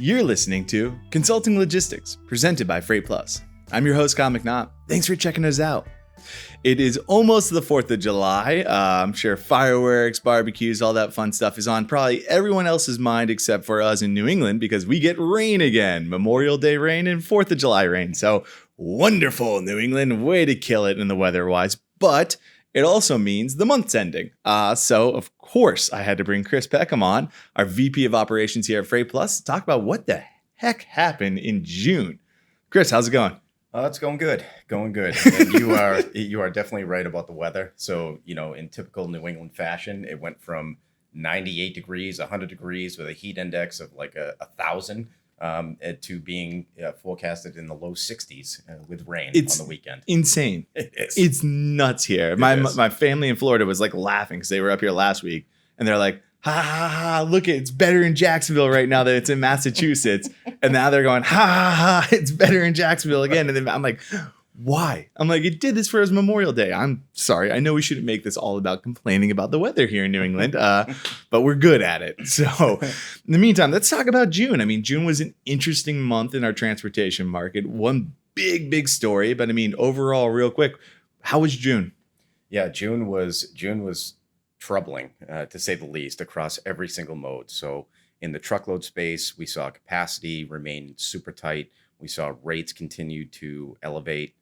You're listening to Consulting Logistics, presented by FreightPlus. I'm your host, Kyle McNaught. Thanks for checking us out. It is almost the 4th of July. I'm sure fireworks, barbecues, all that fun stuff is on probably everyone else's mind except for us in New England because we get rain again. Memorial Day rain and 4th of July rain. So wonderful, New England. Way to kill it in the weather-wise. But it also means the month's ending. So, of course, I had to bring Chris Peckham on, our VP of Operations here at FreightPlus, to talk about what the heck happened in June. Chris, how's it going? It's going good. And you are definitely right about the weather. So, in typical New England fashion, it went from 98 degrees, 100 degrees with a heat index of like 1,000 to being forecasted in the low 60s with rain on the weekend. Insane. It is. It's nuts here. My family in Florida was like laughing because they were up here last week and they're like, ha ha ha, look, it's better in Jacksonville right now that it's in Massachusetts. And now they're going, ha ha ha, it's better in Jacksonville again. And then I'm like, why? I'm like, it did this for his Memorial Day. I'm sorry. I know we shouldn't make this all about complaining about the weather here in New England, but we're good at it. So in the meantime, let's talk about June. I mean, June was an interesting month in our transportation market. One big story, but I mean, overall, real quick, how was June? Yeah, June was troubling, to say the least, across every single mode. So in the truckload space, we saw capacity remain super tight. We saw rates continue to elevate.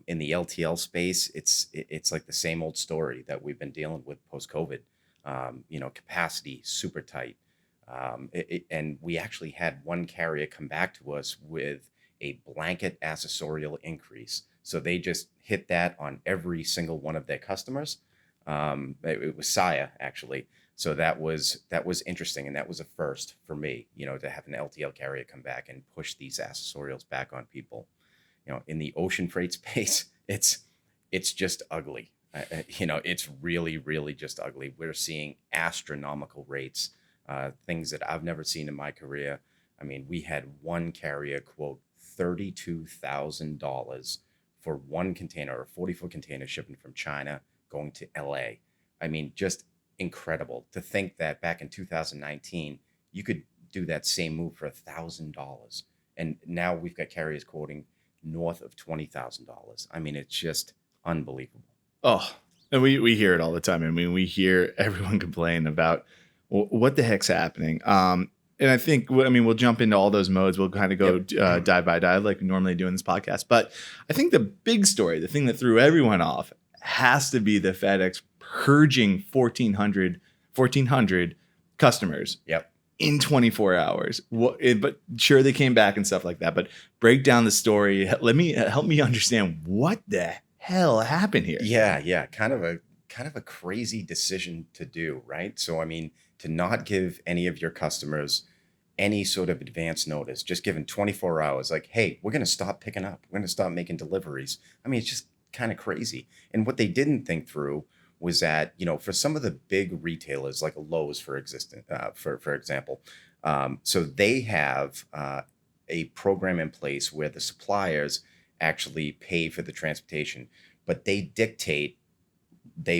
In the LTL space, it's like the same old story that we've been dealing with post-COVID. Capacity super tight. And we actually had one carrier come back to us with a blanket accessorial increase. So they just hit that on every single one of their customers. It was Saya, actually. So that was interesting, and that was a first for me, to have an LTL carrier come back and push these accessorials back on people. In the ocean freight space, it's just ugly. It's really just ugly. We're seeing astronomical rates, things that I've never seen in my career. I mean, we had one carrier quote $32,000 for one container, a 40-foot container shipping from China going to LA. I mean, just incredible to think that back in 2019, you could do that same move for $1,000. And now we've got carriers quoting north of $20,000. I mean, it's just unbelievable. Oh, and we hear it all the time. I mean, we hear everyone complain about what the heck's happening. And I think, we'll jump into all those modes. We'll kind of go dive by dive like we normally do in this podcast. But I think the big story, the thing that threw everyone off, has to be the FedEx purging 1,400 customers. Yep. In 24 hours. But sure, they came back and stuff like that. But break down the story. Help me understand what the hell happened here. Yeah. Kind of a crazy decision to do, right? So, I mean, to not give any of your customers any sort of advance notice, just given 24 hours, like, hey, we're going to stop picking up. We're going to stop making deliveries. I mean, it's just kind of crazy. And what they didn't think through was that, for some of the big retailers like a Lowe's, for example, so they have a program in place where the suppliers actually pay for the transportation, but they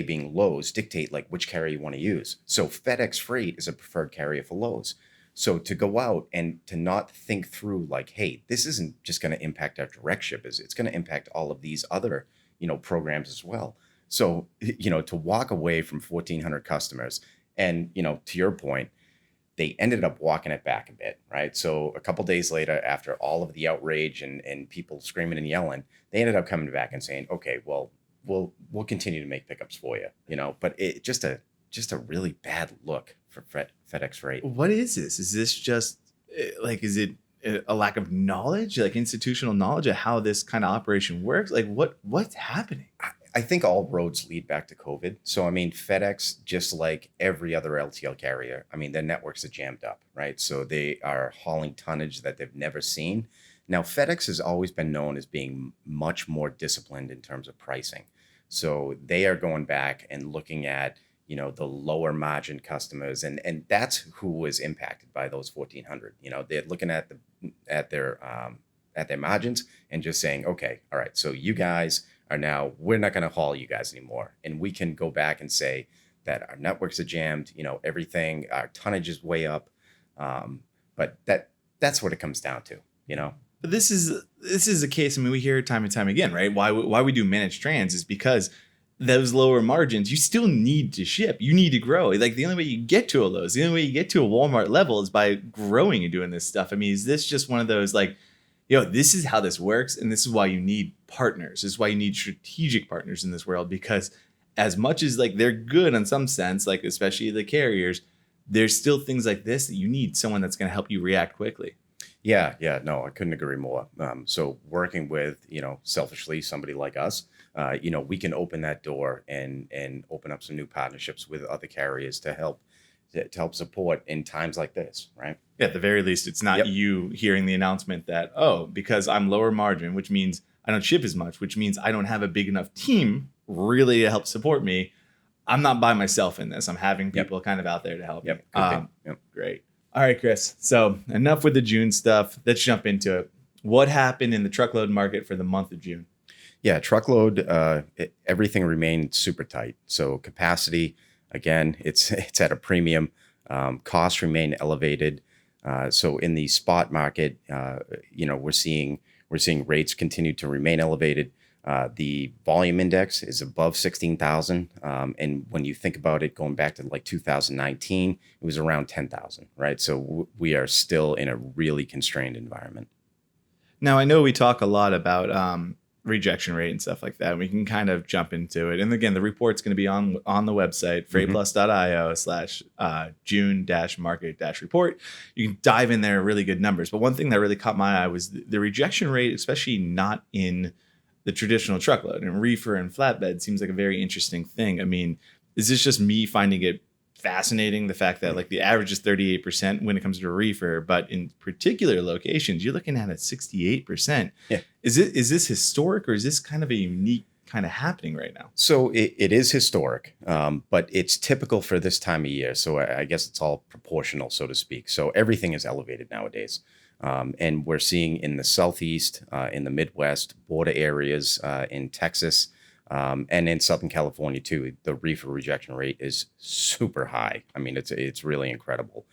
being Lowe's, dictate like which carrier you want to use. So FedEx Freight is a preferred carrier for Lowe's. So to go out and to not think through like, hey, this isn't just going to impact our direct shippers, it's going to impact all of these other, programs as well. So, to walk away from 1,400 customers and, to your point, they ended up walking it back a bit, right? So a couple days later, after all of the outrage and people screaming and yelling, they ended up coming back and saying, okay, well, we'll continue to make pickups for you, but it just a really bad look for FedEx Freight. What is this? Is this just is it a lack of knowledge, like institutional knowledge of how this kind of operation works? Like what's happening? I think all roads lead back to COVID. So, I mean, FedEx, just like every other LTL carrier, I mean, their networks are jammed up, right? So they are hauling tonnage that they've never seen. Now, FedEx has always been known as being much more disciplined in terms of pricing. So they are going back and looking at, the lower margin customers, and that's who was impacted by those 1,400. They're looking at their margins and just saying, okay, all right, so you guys are now, we're not going to haul you guys anymore. And we can go back and say that our networks are jammed, everything, our tonnage is way up. But That's what it comes down to, you know? But this is a case. I mean, we hear it time and time again, right? Why we do managed trans is because those lower margins, you still need to ship. You need to grow. Like the only way you get to a Lowe's, the only way you get to a Walmart level is by growing and doing this stuff. I mean, is this just one of those like, this is how this works, and this is why you need partners. This is why you need strategic partners in this world, because as much as like they're good in some sense, like especially the carriers, there's still things like this that you need someone that's going to help you react quickly. Yeah, no, I couldn't agree more. So working with, selfishly somebody like us, we can open that door and open up some new partnerships with other carriers to help support in times like this, right? Yeah, at the very least, it's not you hearing the announcement that, because I'm lower margin, which means I don't ship as much, which means I don't have a big enough team really to help support me. I'm not by myself in this. I'm having people kind of out there to help me. Great. All right, Chris. So enough with the June stuff. Let's jump into it. What happened in the truckload market for the month of June? Yeah, truckload, everything remained super tight. So capacity, again, it's at a premium. Costs remain elevated. So in the spot market, we're seeing rates continue to remain elevated. The volume index is above 16,000. And when you think about it, going back to like 2019, it was around 10,000, right? So we are still in a really constrained environment. Now, I know we talk a lot about rejection rate and stuff like that. We can kind of jump into it. And again, the report's going to be on the website, freightplus.io/June-market-report. You can dive in there, really good numbers. But one thing that really caught my eye was the rejection rate, especially not in the traditional truckload. And reefer and flatbed seems like a very interesting thing. I mean, is this just me finding it fascinating, the fact that like the average is 38% when it comes to a reefer, but in particular locations, you're looking at 68%. Yeah. Is this historic, or is this kind of a unique kind of happening right now? So it is historic, but it's typical for this time of year. So I guess it's all proportional, so to speak. So everything is elevated nowadays. And we're seeing in the Southeast, in the Midwest, border areas, in Texas, and in Southern California too, the reefer rejection rate is super high. I mean, it's really incredible.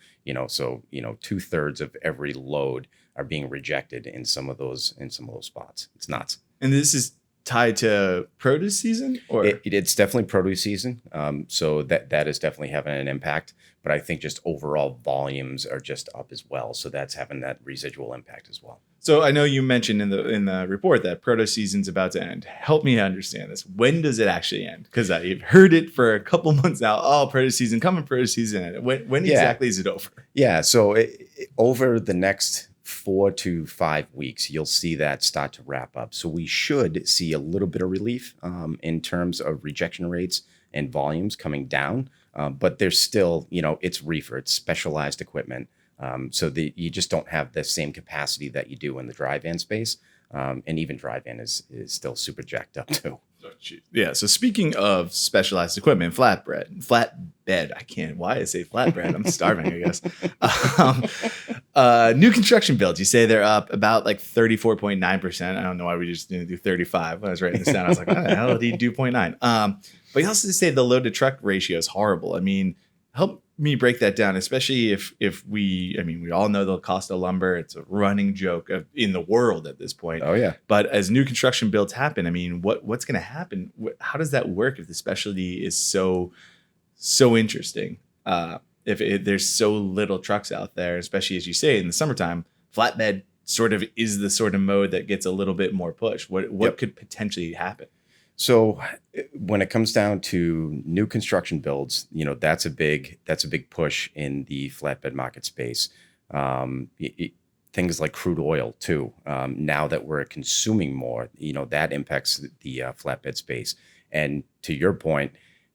So 2/3 of every load are being rejected in some of those spots. It's nuts. And this is tied to produce season, or it's definitely produce season. So that is definitely having an impact. But I think just overall volumes are just up as well. So that's having that residual impact as well. So I know you mentioned in the report that proto season's about to end. Help me understand this. When does it actually end? Because I've heard it for a couple months now. Oh, proto season coming, proto season. When exactly is it over? Yeah. So over the next 4 to 5 weeks, you'll see that start to wrap up. So we should see a little bit of relief in terms of rejection rates and volumes coming down. But there's still, it's reefer, it's specialized equipment. So you just don't have the same capacity that you do in the dry van space. And even dry van is still super jacked up too. Yeah. So speaking of specialized equipment, flatbed, why I say flatbed? I'm starving, I guess. New construction builds, you say they're up about like 34.9%. I don't know why we just didn't do 35. When I was writing this down, I was like, what the hell did he do 0.9? But you also say the load to truck ratio is horrible. I mean, help me break that down, especially if we all know the cost of lumber. It's a running joke in the world at this point. Oh yeah. But as new construction builds happen, I mean, what's going to happen? How does that work if the specialty is so interesting? If there's so little trucks out there, especially as you say in the summertime, flatbed sort of is the sort of mode that gets a little bit more push. What could potentially happen? So when it comes down to new construction builds, that's a big push in the flatbed market space. Things like crude oil too. Now that we're consuming more, that impacts the flatbed space. And to your point,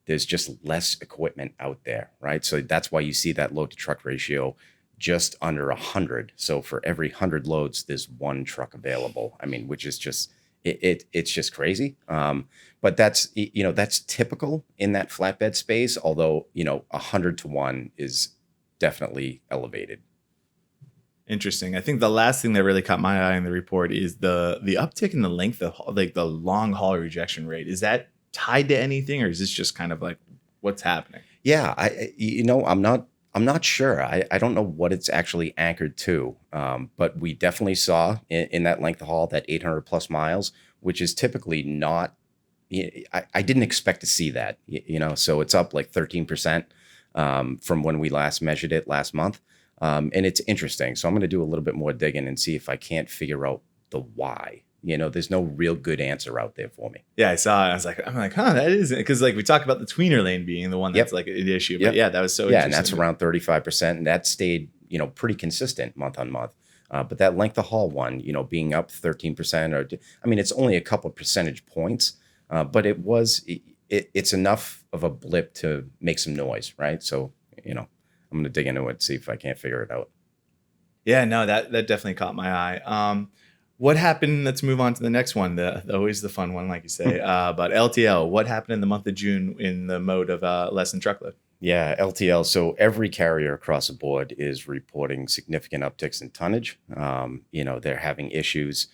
there's just less equipment out there, right? So that's why you see that load to truck ratio just under 100. So for every 100 loads, there's one truck available. I mean, which is just it's just crazy. But that's typical in that flatbed space. Although 100 to 1 is definitely elevated. Interesting. I think the last thing that really caught my eye in the report is the uptick in the length of like the long haul rejection rate. Is that tied to anything, or is this just kind of like what's happening? Yeah, I'm I'm not sure. I don't know what it's actually anchored to, but we definitely saw in that length of haul, that 800 plus miles, which is typically not. I didn't expect to see that, so it's up like 13% from when we last measured it last month. And it's interesting. So I'm going to do a little bit more digging and see if I can't figure out the why. There's no real good answer out there for me. Yeah, I saw it. I'm like, that is it. Because like we talked about the tweener lane being the one that's like an issue. But yeah, that was so interesting. And that's around 35%. And that stayed, pretty consistent month on month. But that length of haul one, being up 13%, it's only a couple of percentage points, but it's enough of a blip to make some noise, right? So, I'm going to dig into it, see if I can't figure it out. Yeah, no, that definitely caught my eye. What happened? Let's move on to the next one. Always the fun one, like you say. But LTL, what happened in the month of June in the mode of less than truckload? Yeah, LTL. So every carrier across the board is reporting significant upticks in tonnage. They're having issues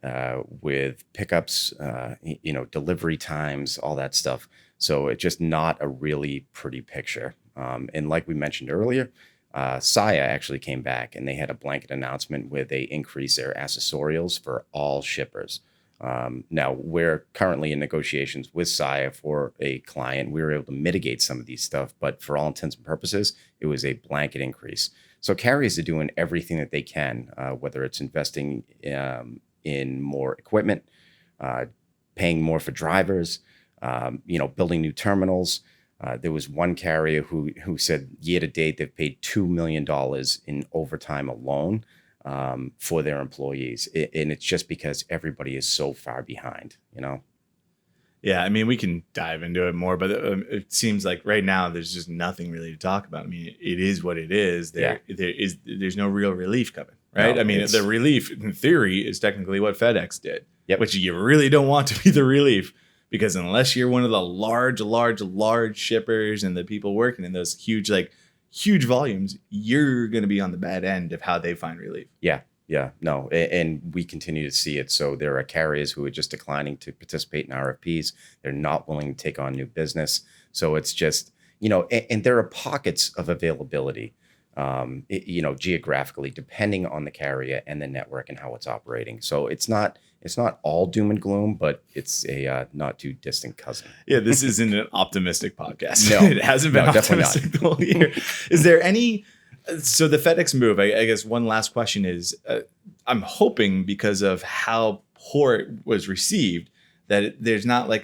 with pickups, delivery times, all that stuff. So it's just not a really pretty picture. And like we mentioned earlier, Saia actually came back and they had a blanket announcement where they increased their accessorials for all shippers. Now, we're currently in negotiations with Saia for a client. We were able to mitigate some of these stuff, but for all intents and purposes, it was a blanket increase. So carriers are doing everything that they can, whether it's investing in more equipment, paying more for drivers, building new terminals. There was one carrier who said year to date they've paid $2 million in overtime alone for their employees. And it's just because everybody is so far behind, Yeah, we can dive into it more, but it seems like right now there's just nothing really to talk about. It is what it is. There's no real relief coming, right? No, the relief in theory is technically what FedEx did, which you really don't want to be the relief. Because unless you're one of the large shippers and the people working in those huge volumes, you're going to be on the bad end of how they find relief. Yeah. No. And we continue to see it. So there are carriers who are just declining to participate in RFPs. They're not willing to take on new business. So it's just, and there are pockets of availability, geographically, depending on the carrier and the network and how it's operating. So it's not all doom and gloom, but it's a not too distant cousin. Yeah, this isn't an optimistic podcast. No, it hasn't been optimistic the whole year. Is there any? So the FedEx move, I guess one last question is, I'm hoping because of how poor it was received, that there's not like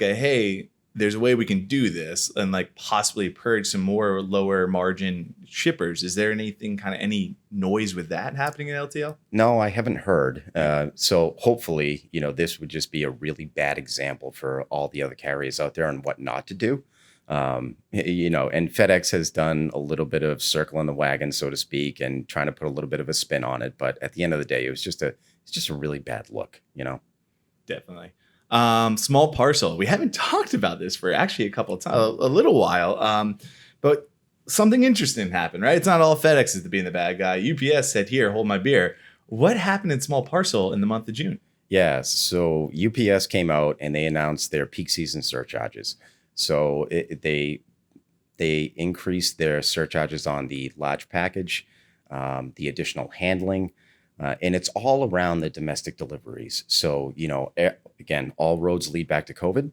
there's a way we can do this and like possibly purge some more lower margin shippers. Is there any noise with that happening in LTL? No, I haven't heard. So hopefully, this would just be a really bad example for all the other carriers out there on what not to do. And FedEx has done a little bit of circling the wagon, so to speak, and trying to put a little bit of a spin on it. But at the end of the day, it's just a really bad look, Definitely. Small parcel. We haven't talked about this for actually a couple of times, a little while. But something interesting happened, right? It's not all FedEx is being the bad guy. UPS said, "Here, hold my beer." What happened in small parcel in the month of June? Yeah, so UPS came out and they announced their peak season surcharges. So they increased their surcharges on the large package, the additional handling. And it's all around the domestic deliveries. So, again, all roads lead back to COVID.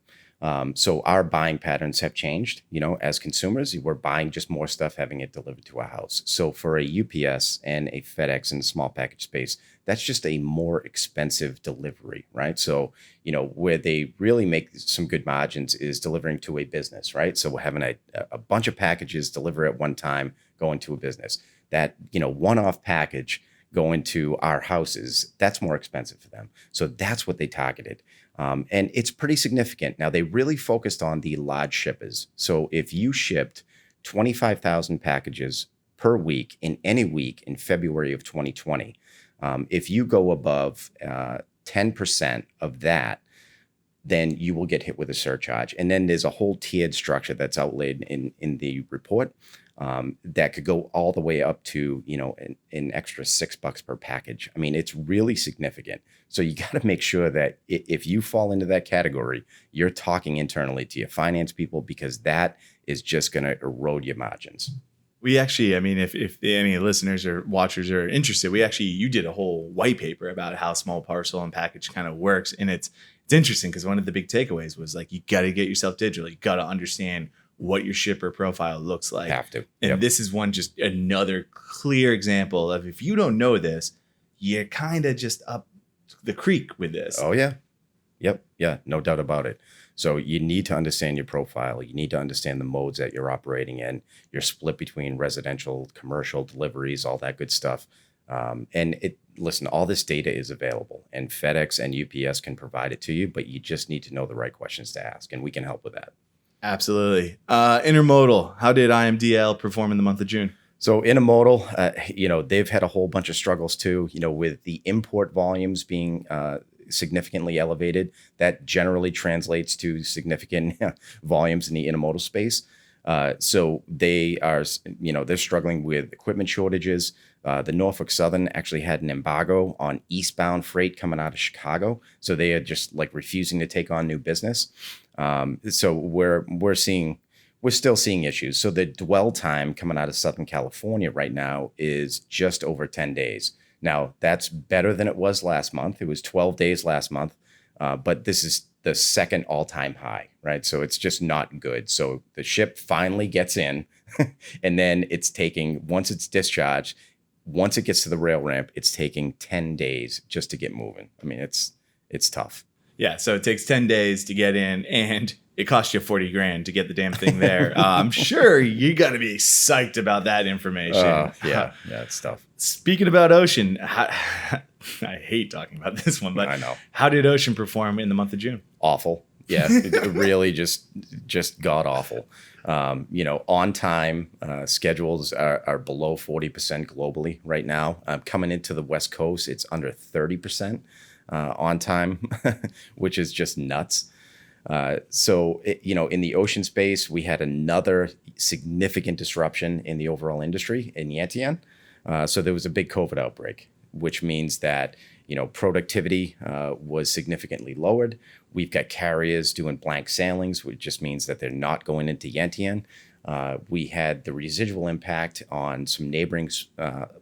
So our buying patterns have changed. As consumers, we're buying just more stuff, having it delivered to our house. So for a UPS and a FedEx in the small package space, that's just a more expensive delivery, right? So, where they really make some good margins is delivering to a business, right? So we're having a bunch of packages deliver at one time going to a business. That, one-off package going to our houses, that's more expensive for them. So that's what they targeted. And it's pretty significant. Now, they really focused on the large shippers. So if you shipped 25,000 packages per week in any week in February of 2020, if you go above 10% of that, then you will get hit with a surcharge. And then there's a whole tiered structure that's outlaid in the report. That could go all the way up to, an extra $6 per package. It's really significant. So you got to make sure that if you fall into that category, you're talking internally to your finance people, because that is just going to erode your margins. We actually, I mean, if any listeners or watchers are interested, you did a whole white paper about how small parcel and package kind of works. And it's interesting because one of the big takeaways was like, you got to get yourself digital. You got to understand what your shipper profile looks like. Have to. And Yep. this is just another clear example of, if you don't know this, you're kind of just up the creek with this. Oh, yeah. Yep. Yeah. No doubt about it. So you need to understand your profile. You need to understand the modes that you're operating in, your split between residential, commercial deliveries, all that good stuff. Listen, all this data is available, and FedEx and UPS can provide it to you, but you just need to know the right questions to ask, and we can help with that. Absolutely. Intermodal. How did IMDL perform in the month of June? So intermodal, they've had a whole bunch of struggles too, with the import volumes being significantly elevated. That generally translates to significant volumes in the intermodal space. So they are, they're struggling with equipment shortages. The Norfolk Southern actually had an embargo on eastbound freight coming out of Chicago. So they are just like refusing to take on new business. So we're still seeing issues. So the dwell time coming out of Southern California right now is just over 10 days. Now, that's better than it was last month. It was 12 days last month, but this is the second all-time high, right? So it's just not good. So the ship finally gets in, and then once it's discharged, once it gets to the rail ramp, it's taking 10 days just to get moving. I mean, it's tough. Yeah, so it takes 10 days to get in, and it costs you $40,000 to get the damn thing there. I'm sure you got to be psyched about that information. Yeah, it's tough. Speaking about ocean, I hate talking about this one, but I know. How did ocean perform in the month of June? Awful. Yeah, it really just god awful. On time schedules are below 40% globally right now. Coming into the West Coast, it's under 30% on time, which is just nuts. In the ocean space, we had another significant disruption in the overall industry in Yantian. So there was a big COVID outbreak, which means that, productivity was significantly lowered. We've got carriers doing blank sailings, which just means that they're not going into Yantian. We had the residual impact on some neighboring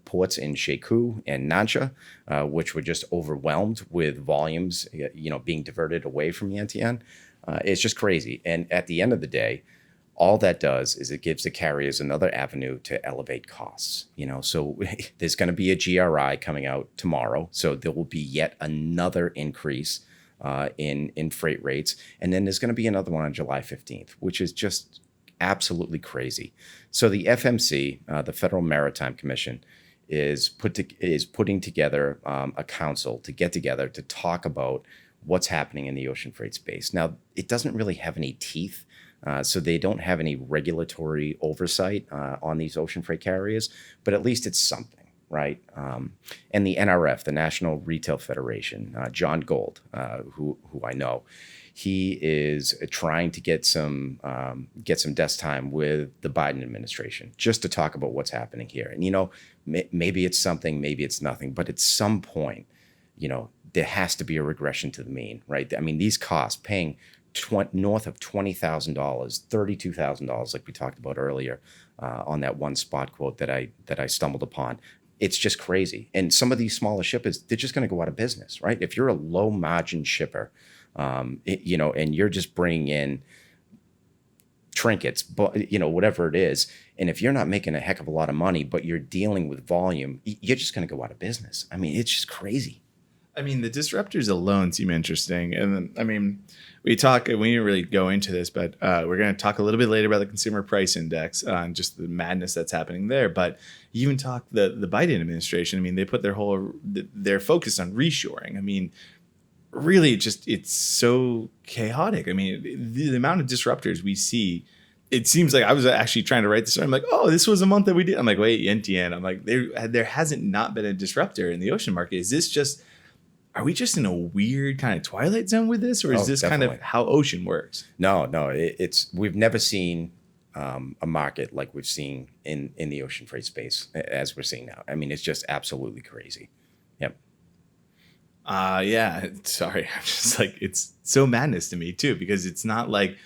ports in Shekou and Nansha, which were just overwhelmed with volumes, being diverted away from Yantian. It's just crazy. And at the end of the day, all that does is it gives the carriers another avenue to elevate costs. So there's going to be a GRI coming out tomorrow. So there will be yet another increase in freight rates. And then there's going to be another one on July 15th, which is just absolutely crazy. So the FMC, the Federal Maritime Commission, is putting together a council to get together to talk about what's happening in the ocean freight space. Now, it doesn't really have any teeth, so they don't have any regulatory oversight on these ocean freight carriers, but at least it's something, right? And the NRF, the National Retail Federation, John Gold, who I know, he is trying to get some desk time with the Biden administration just to talk about what's happening here. And, maybe it's something, maybe it's nothing, but at some point, there has to be a regression to the mean, right? I mean, these costs, paying north of $20,000, $32,000, like we talked about earlier, on that one spot quote that I stumbled upon. It's just crazy. And some of these smaller shippers, they're just going to go out of business, right? If you're a low margin shipper, and you're just bringing in trinkets, but whatever it is, and if you're not making a heck of a lot of money, but you're dealing with volume, you're just going to go out of business. I mean, it's just crazy. I mean, the disruptors alone seem interesting. And then, I mean, we didn't really go into this, but we're going to talk a little bit later about the consumer price index and just the madness that's happening there. But you even talk the Biden administration. I mean, they put their focus on reshoring. I mean, really, it's so chaotic. I mean, the amount of disruptors we see, it seems like I was actually trying to write this. I'm like, oh, this was a month that we did. I'm like, wait, NTN. I'm like, there hasn't not been a disruptor in the ocean market. Is this just... Are we just in a weird kind of twilight zone with this, or is this definitely kind of how ocean works? No, we've never seen a market like we've seen in the ocean freight space as we're seeing now. I mean, it's just absolutely crazy. Yep. Yeah. Sorry, I'm just like, it's so madness to me too, because it's not like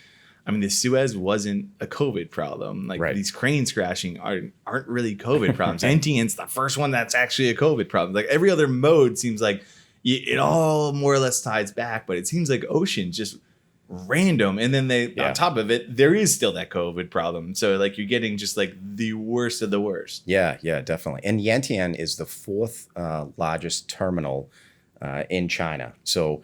I mean, the Suez wasn't a COVID problem. Like Right. these cranes crashing aren't really COVID problems. NTN's the first one that's actually a COVID problem. Like every other mode seems like it all more or less ties back, but it seems like ocean just random. And then on top of it, there is still that COVID problem. So like you're getting just like the worst of the worst. Yeah, definitely. And Yantian is the fourth largest terminal in China. So,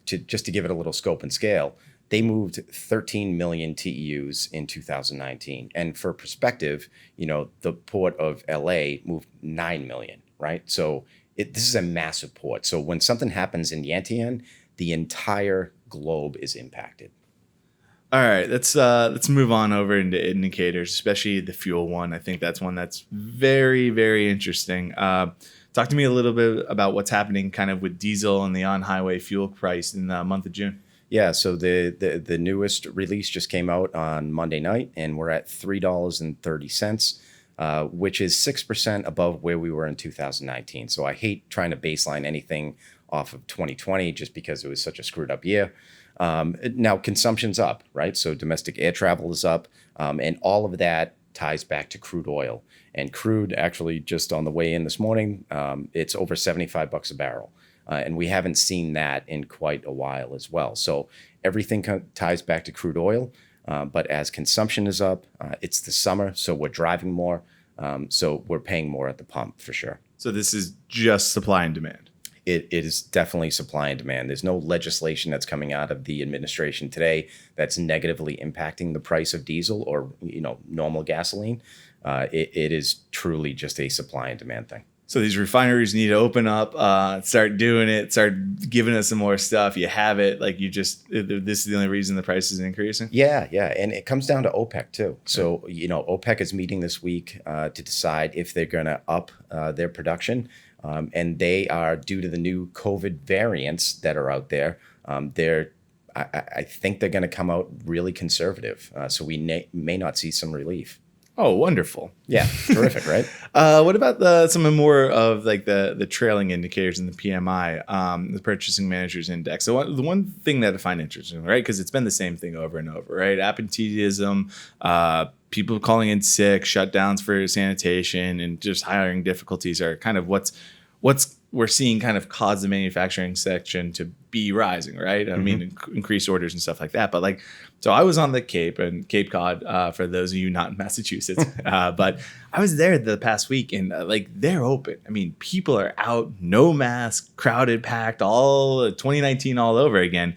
just to give it a little scope and scale, they moved 13 million TEUs in 2019. And for perspective, the port of LA moved 9 million, right? So this is a massive port. So when something happens in Yantian, the entire globe is impacted. All right, let's move on over into indicators, especially the fuel one. I think that's one that's very, very interesting. Talk to me a little bit about what's happening kind of with diesel and the on-highway fuel price in the month of June. Yeah, so the newest release just came out on Monday night, and we're at $3.30, which is 6% above where we were in 2019. So I hate trying to baseline anything off of 2020 just because it was such a screwed up year. Now consumption's up, right? So domestic air travel is up, and all of that ties back to crude oil. And crude, actually, just on the way in this morning, it's over $75 a barrel. And we haven't seen that in quite a while as well. So everything ties back to crude oil. But as consumption is up, it's the summer, so we're driving more. So we're paying more at the pump for sure. So this is just supply and demand. It is definitely supply and demand. There's no legislation that's coming out of the administration today that's negatively impacting the price of diesel or normal gasoline. It is truly just a supply and demand thing. So these refineries need to open up, start doing it, start giving us some more stuff. You have it, like this is the only reason the price is increasing. Yeah, and it comes down to OPEC too. So OPEC is meeting this week to decide if they're going to up their production. And they are, due to the new COVID variants that are out there, I think they're going to come out really conservative. So we may not see some relief. Oh, wonderful. Yeah, terrific, right? What about some more of like the trailing indicators in the PMI, the Purchasing Managers Index? So the one thing that I find interesting, right, because it's been the same thing over and over, right? Absenteeism, people calling in sick, shutdowns for sanitation, and just hiring difficulties are kind of what's we're seeing kind of cause the manufacturing section to be rising, right? I mean, increased orders and stuff like that. But so I was on the Cape and Cape Cod, for those of you not in Massachusetts, but I was there the past week and they're open. I mean, people are out, no mask, crowded, packed, all 2019 all over again.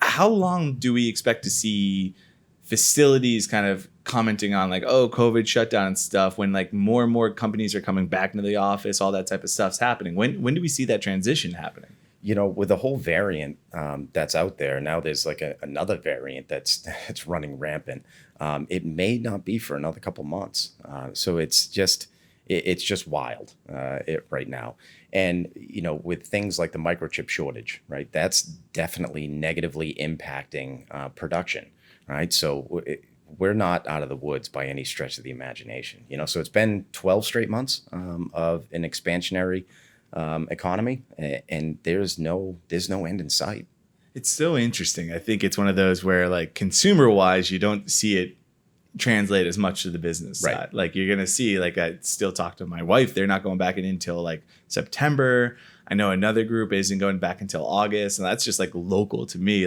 How long do we expect to see facilities kind of commenting on COVID shutdown and stuff when more and more companies are coming back into the office, all that type of stuff's happening? When do we see that transition happening? With the whole variant that's out there now, there's another variant that's running rampant. It may not be for another couple months. So it's just wild right now. And with things like the microchip shortage, right, that's definitely negatively impacting production. Right. So we're not out of the woods by any stretch of the imagination. So it's been 12 straight months of an expansionary economy, and there's no end in sight. It's so interesting. I think it's one of those where consumer wise, you don't see it translate as much to the business side. You're going to see, I still talk to my wife. They're not going back in until September. I know another group isn't going back until August. And that's just local to me.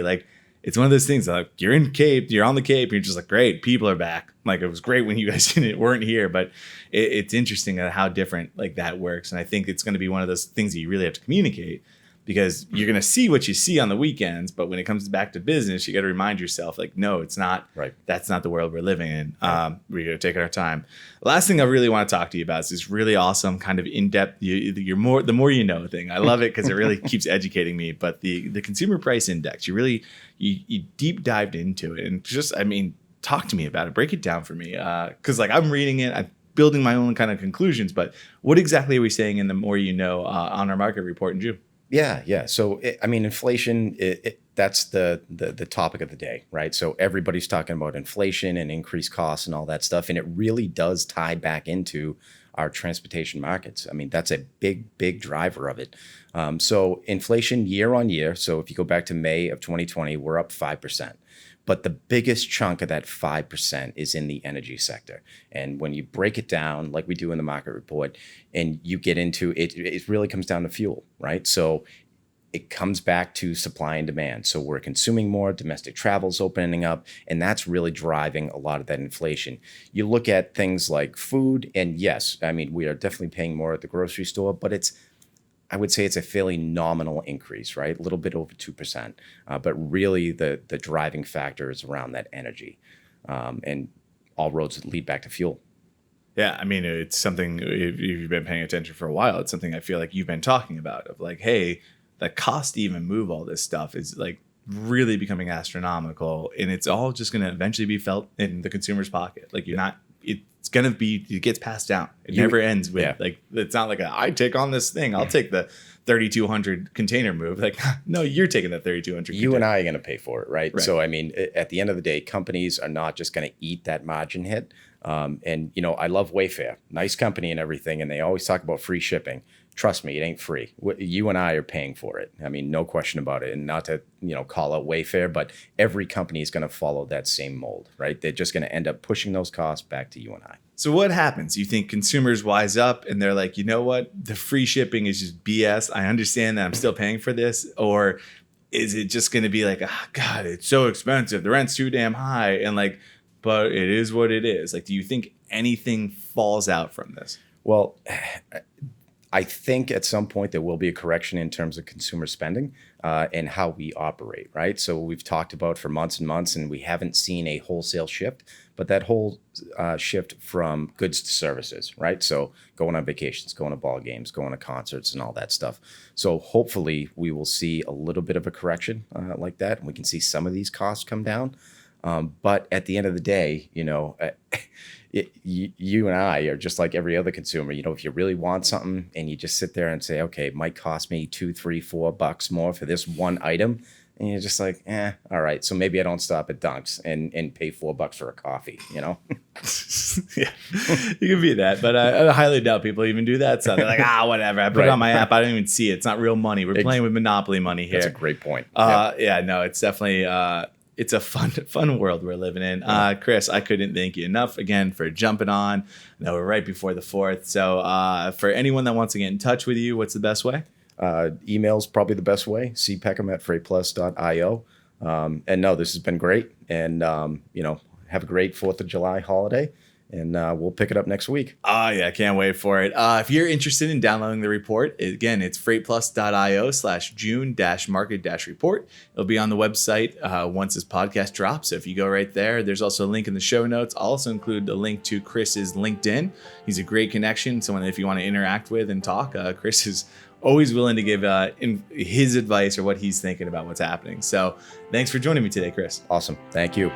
It's one of those things you're on the Cape, and you're just great, people are back. It was great when you guys weren't here, but it's interesting how different that works. And I think it's going to be one of those things that you really have to communicate, because you're going to see what you see on the weekends. But when it comes back to business, you got to remind yourself, no, it's not, right. That's not the world we're living in. We're going to take our time. The last thing I really want to talk to you about is this really awesome kind of in-depth, the more you know thing. I love it because it really keeps educating me. But the consumer price index, you deep dived into it, and talk to me about it. Break it down for me. Because I'm reading it, I'm building my own kind of conclusions. But what exactly are we saying in the more you know on our market report in June? Yeah. So, inflation, that's the topic of the day, right? So everybody's talking about inflation and increased costs and all that stuff. And it really does tie back into our transportation markets. That's a big driver of it. So inflation year on year. So if you go back to May of 2020, we're up 5%. But the biggest chunk of that 5% is in the energy sector. And when you break it down, like we do in the market report, and you get into it, it really comes down to fuel, right? So it comes back to supply and demand. So we're consuming more, domestic travel's opening up, and that's really driving a lot of that inflation. You look at things like food, and yes, I mean, we are definitely paying more at the grocery store, but I would say it's a fairly nominal increase, right? A little bit over 2%. But really the driving factor is around that energy. And all roads lead back to fuel. Yeah, I mean, it's something, if you've been paying attention for a while, it's something I feel like you've been talking about, of like, hey, the cost to even move all this stuff is like really becoming astronomical, and it's all just going to eventually be felt in the consumer's pocket. Like it's going to be, it gets passed down. It never ends with like, it's not like I take on this thing. I'll take the 3,200 container move. Like, no, you're taking the 3,200. You and I are going to pay for it, right? So, I mean, at the end of the day, companies are not just going to eat that margin hit. And, you know, I love Wayfair, nice company and everything. And they always talk about free shipping. Trust me, it ain't free. You and I are paying for it. I mean, no question about it. And not to, you know, call out Wayfair, but every company is going to follow that same mold, right? They're just going to end up pushing those costs back to you and I. So what happens? You think consumers wise up and they're like, you know what? The free shipping is just BS. I understand that I'm still paying for this. Or is it just going to be like, oh, God, it's so expensive. The rent's too damn high. And like, but it is what it is. Like, do you think anything falls out from this? Well, I think at some point there will be a correction in terms of consumer spending and how we operate, right? So we've talked about for months and months, and we haven't seen a wholesale shift, but that whole shift from goods to services, right? So going on vacations, going to ball games, going to concerts and all that stuff. So hopefully we will see a little bit of a correction like that, and we can see some of these costs come down. But at the end of the day, you know, you and I are just like every other consumer. You know, if you really want something and you just sit there and say, okay, it might cost me $2, $3, $4 more for this one item, and you're just like, all right, so maybe I don't stop at Dunks and pay $4 for a coffee, you know? Yeah, you can be that, but I highly doubt people even do that. So they're like, whatever. I put it on my app. I don't even see it. It's not real money. We're playing with Monopoly money here. That's a great point. Yeah, no, it's definitely it's a fun world we're living in. Chris, I couldn't thank you enough again for jumping on. I know we're right before the 4th. So for anyone that wants to get in touch with you, what's the best way? Email's probably the best way. See Peckham at FreightPlus.io. And no, this has been great. And, you know, have a great 4th of July holiday. And we'll pick it up next week. Yeah, I can't wait for it. If you're interested in downloading the report, again, it's FreightPlus.io/June-market-report. It'll be on the website once this podcast drops. So if you go right there, there's also a link in the show notes. I'll also include a link to Chris's LinkedIn. He's a great connection, someone that if you want to interact with and talk, Chris is always willing to give his advice or what he's thinking about what's happening. So thanks for joining me today, Chris. Awesome. Thank you.